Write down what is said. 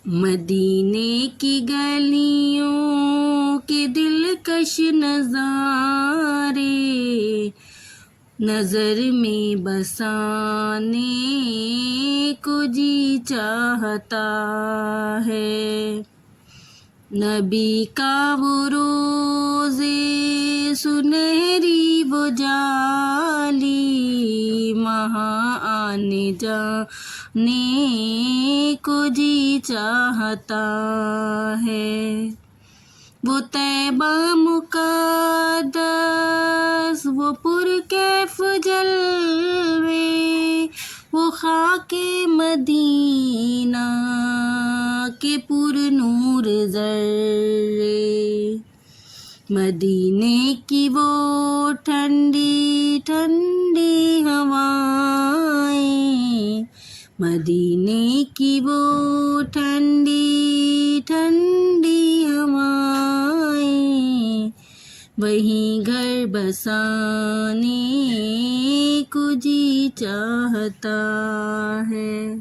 مدینے کی گلیوں کے دلکش نظارے نظر میں بسانے کو جی چاہتا ہے۔ نبی کا وہ روزے سنہری وہ جالی وہاں آنے جانے کو جی چاہتا ہے۔ وہ طیبہ مقدس وہ پرکیف جلوے وہ خاک مدینہ کے پر نور ذرے، مدینے کی وہ ٹھنڈی ٹھنڈی ہوائیں، مدینے کی وہ ٹھنڈی ٹھنڈی ہوائیں، وہیں گھر بسانے کو جی چاہتا ہے۔